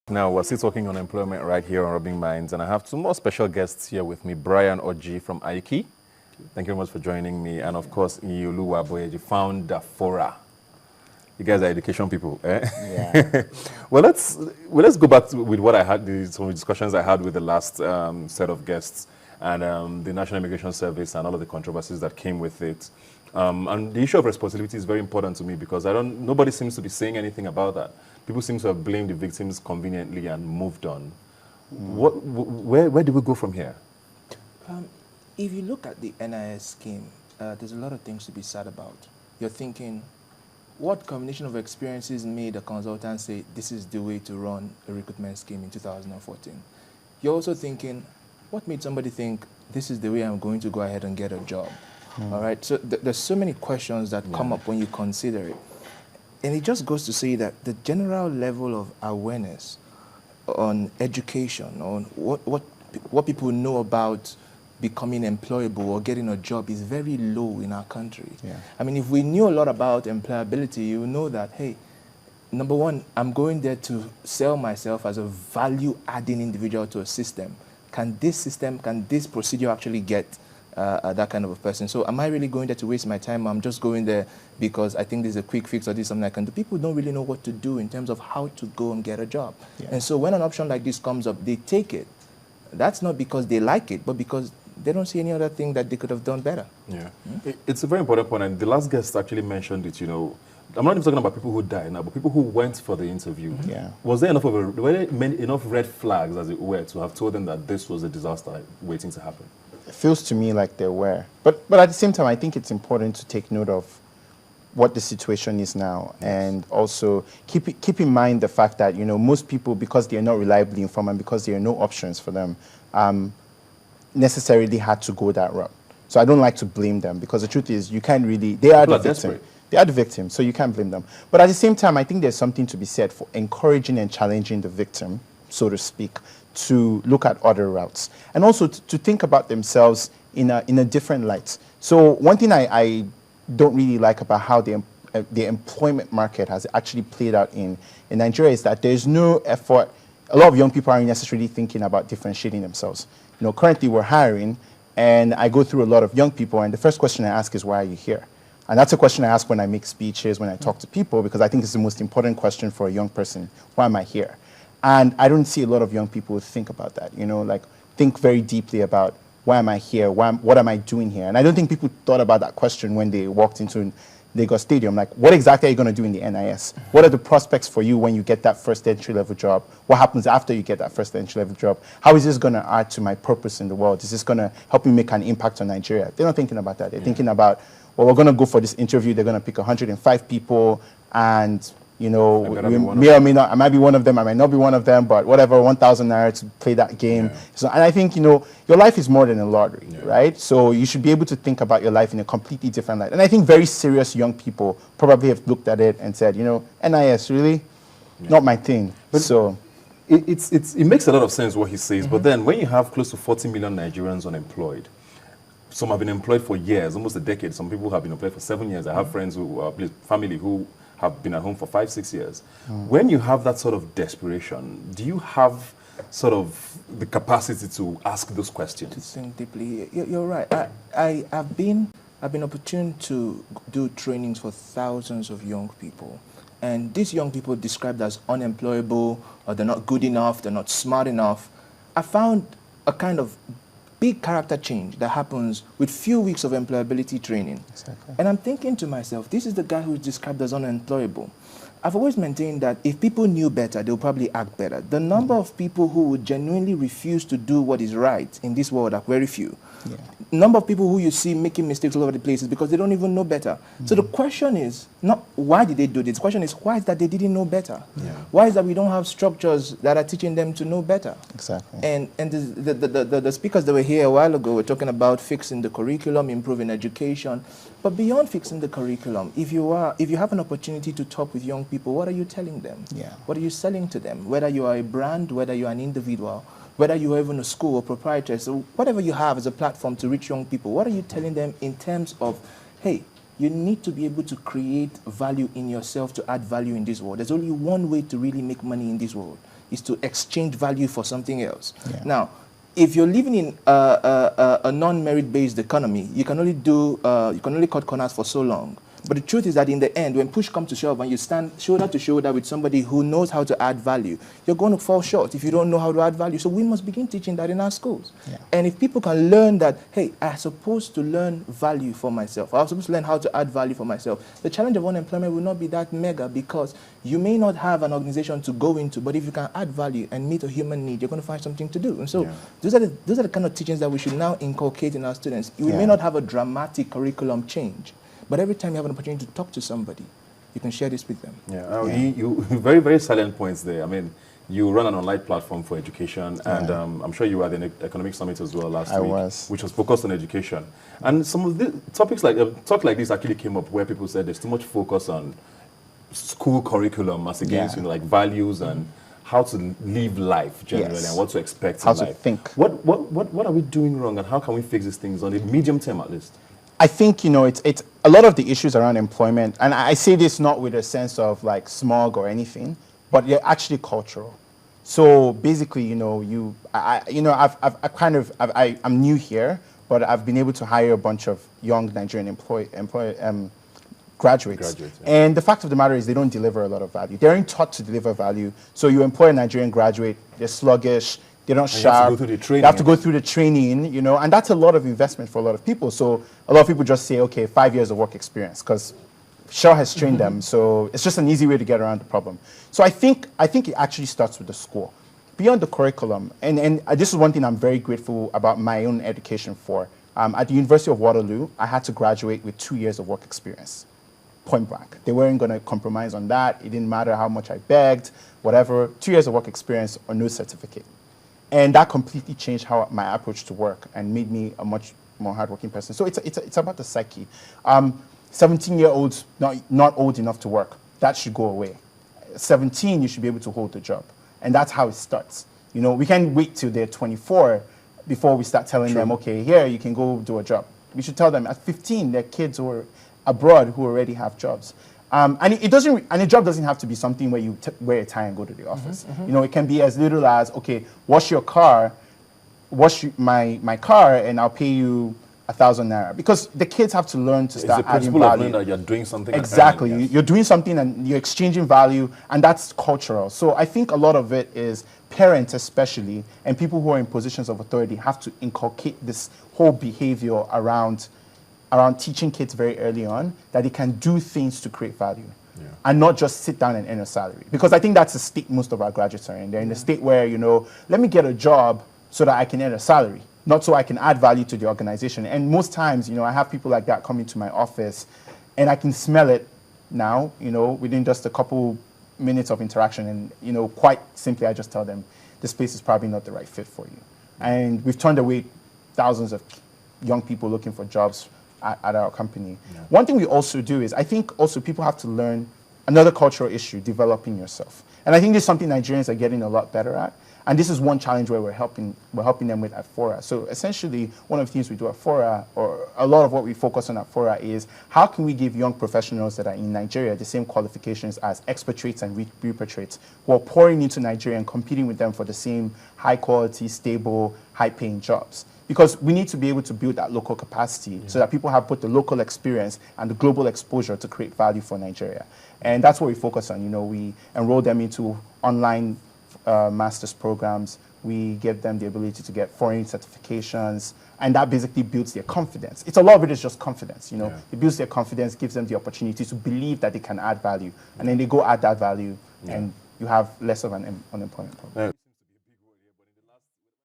Now, we're still talking on employment right here on Rubbin Minds, and I have two more special guests here with me, Brian Oji from Aiki. Thank you very much for joining me, and of course, Iyoluwa Boyeji, founder Fora. You guys are education people, eh? Yeah. well, let's go back with what I had, some discussions I had with the last set of guests, and the National Immigration Service and all of the controversies that came with it. And the issue of responsibility is very important to me because nobody seems to be saying anything about that. People seem to have blamed the victims conveniently and moved on. Where do we go from here? If you look at the NIS scheme, there's a lot of things to be sad about. You're thinking, what combination of experiences made a consultant say this is the way to run a recruitment scheme in 2014? You're also thinking, what made somebody think this is the way I'm going to go ahead and get a job? All right, so there's so many questions that come up when you consider it. And it just goes to say that the general level of awareness on education, on what people know about becoming employable or getting a job is very low in our country. Yeah. I mean, if we knew a lot about employability, you know that, hey, number one, I'm going there to sell myself as a value-adding individual to a system. Can this procedure actually get that kind of a person? So am I really going there to waste my time? I'm just going there because I think there's a quick fix or this is something I can do. People don't really know what to do in terms of how to go and get a job. Yeah. And so when an option like this comes up, they take it. That's not because they like it, but because they don't see any other thing that they could have done better. Yeah, It's a very important point, and the last guest actually mentioned it, you know. I'm not even talking about people who died now, but people who went for the interview. Yeah. Was there were there enough red flags, as it were, to have told them that this was a disaster waiting to happen? It feels to me like there were. But at the same time, I think it's important to take note of what the situation is now, and also keep in mind the fact that, you know, most people, because they are not reliably informed and because there are no options for them, necessarily had to go that route. So I don't like to blame them, because the truth is, you can't really, they are the victim. They are the victim, so you can't blame them. But at the same time, I think there's something to be said for encouraging and challenging the victim, so to speak, to look at other routes, and also to think about themselves in a different light. So one thing I don't really like about how the employment market has actually played out in Nigeria is that there's no effort. A lot of young people aren't necessarily thinking about differentiating themselves. You know, currently we're hiring, and I go through a lot of young people, and the first question I ask is, why are you here? And that's a question I ask when I make speeches, when I talk to people, because I think it's the most important question for a young person. Why am I here? And I don't see a lot of young people think about that, you know, like think very deeply about, why am I here? What am I doing here? And I don't think people thought about that question when they walked into Lagos Stadium. Like, what exactly are you going to do in the NIS? What are the prospects for you when you get that first entry-level job? What happens after you get that first entry-level job? How is this going to add to my purpose in the world? Is this going to help me make an impact on Nigeria? They're not thinking about that. They're thinking about, well, we're going to go for this interview. They're going to pick 105 people, and, you know, we may or may not, I might be one of them, I might not be one of them, but whatever, 1,000 naira to play that game. Yeah. So, and I think, you know, your life is more than a lottery, right? So you should be able to think about your life in a completely different light. And I think very serious young people probably have looked at it and said, you know, NIS, really? Not my thing. But so it makes a lot of sense what he says, but then when you have close to 40 million Nigerians unemployed, some have been employed for years, almost a decade. Some people have been employed for 7 years. I have friends who, family who have been at home for 5, 6 years. When you have that sort of desperation, do you have sort of the capacity to ask those questions? To think deeply. You're right. I've been opportune to do trainings for thousands of young people. And these young people described as unemployable, or they're not good enough, they're not smart enough. I found a kind of big character change that happens with few weeks of employability training. Exactly. And I'm thinking to myself, this is the guy who's described as unemployable. I've always maintained that if people knew better, they'll probably act better. The number of people who would genuinely refuse to do what is right in this world are very few. Yeah. Number of people who you see making mistakes all over the place is because they don't even know better. So the question is not why did they do this? The question is why is that they didn't know better? Yeah. Why is that we don't have structures that are teaching them to know better? Exactly. And the speakers that were here a while ago were talking about fixing the curriculum, improving education. But beyond fixing the curriculum, if you have an opportunity to talk with young people, what are you telling them? Yeah. What are you selling to them? Whether you are a brand, whether you are an individual, whether you are even a school or proprietor, so whatever you have as a platform to reach young people, what are you telling them in terms of, hey, you need to be able to create value in yourself to add value in this world. There's only one way to really make money in this world. is to exchange value for something else. Yeah. Now, if you're living in a non-merit-based economy, you can only cut corners for so long. But the truth is that in the end, when push comes to shove and you stand shoulder to shoulder with somebody who knows how to add value, you're going to fall short if you don't know how to add value. So we must begin teaching that in our schools. Yeah. And if people can learn that, hey, I'm supposed to learn value for myself, I'm supposed to learn how to add value for myself, the challenge of unemployment will not be that mega, because you may not have an organization to go into, but if you can add value and meet a human need, you're going to find something to do. And so those are the kind of teachings that we should now inculcate in our students. We may not have a dramatic curriculum change, but every time you have an opportunity to talk to somebody, you can share this with them. You very, very salient points there. I mean, you run an online platform for education, and I'm sure you were at the Economic Summit as well last week, which was focused on education. And some of the topics talk like this actually came up where people said there's too much focus on school curriculum as against like values and how to live life generally and what to expect in life. How to think. What are we doing wrong, and how can we fix these things on the medium term at least? I think, it's a lot of the issues around employment, and I say this not with a sense of like smog or anything, but they're actually cultural. So basically, I'm new here, but I've been able to hire a bunch of young Nigerian graduates. And the fact of the matter is they don't deliver a lot of value. They aren't taught to deliver value. So you employ a Nigerian graduate, they're sluggish, they're not sharp. They have to go through the training, and that's a lot of investment for a lot of people. So a lot of people just say, okay, 5 years of work experience, because Shaw has trained them. So it's just an easy way to get around the problem. So I think it actually starts with the school. Beyond the curriculum, and this is one thing I'm very grateful about my own education for. At the University of Waterloo, I had to graduate with 2 years of work experience. Point blank. They weren't going to compromise on that. It didn't matter how much I begged, whatever. 2 years of work experience or no certificate. And that completely changed how my approach to work and made me a much more hardworking person. So it's about the psyche. 17-year-olds not old enough to work. That should go away. 17, you should be able to hold the job. And that's how it starts. We can't wait till they're 24 before we start telling them, okay, here, you can go do a job. We should tell them at 15, they're kids who are abroad who already have jobs. And a job doesn't have to be something where you wear a tie and go to the office. It can be as little as, okay, wash my car, and I'll pay you 1,000 naira. Because the kids have to learn to start adding value. That you're doing something. Exactly, you're doing something and you're exchanging value, and that's cultural. So I think a lot of it is parents, especially, and people who are in positions of authority have to inculcate this whole behavior around teaching kids very early on that they can do things to create value and not just sit down and earn a salary. Because I think that's the state most of our graduates are in. They're in the state where, let me get a job so that I can earn a salary, not so I can add value to the organization. And most times, I have people like that come into my office and I can smell it now, within just a couple minutes of interaction. And, quite simply, I just tell them, this place is probably not the right fit for you. And we've turned away thousands of young people looking for jobs at our company. One thing we also do is, I think also people have to learn another cultural issue, developing yourself. And I think this is something Nigerians are getting a lot better at. And this is one challenge where we're helping them with at Fora. So essentially, one of the things we do at Fora, or a lot of what we focus on at Fora, is how can we give young professionals that are in Nigeria the same qualifications as expatriates and repatriates who are pouring into Nigeria and competing with them for the same high quality, stable, high paying jobs. Because we need to be able to build that local capacity so that people have both the local experience and the global exposure to create value for Nigeria. And that's what we focus on. We enroll them into online master's programs. We give them the ability to get foreign certifications, and that basically builds their confidence. A lot of it is just confidence, It builds their confidence, gives them the opportunity to believe that they can add value, and then they go add that value, and you have less of an unemployment problem.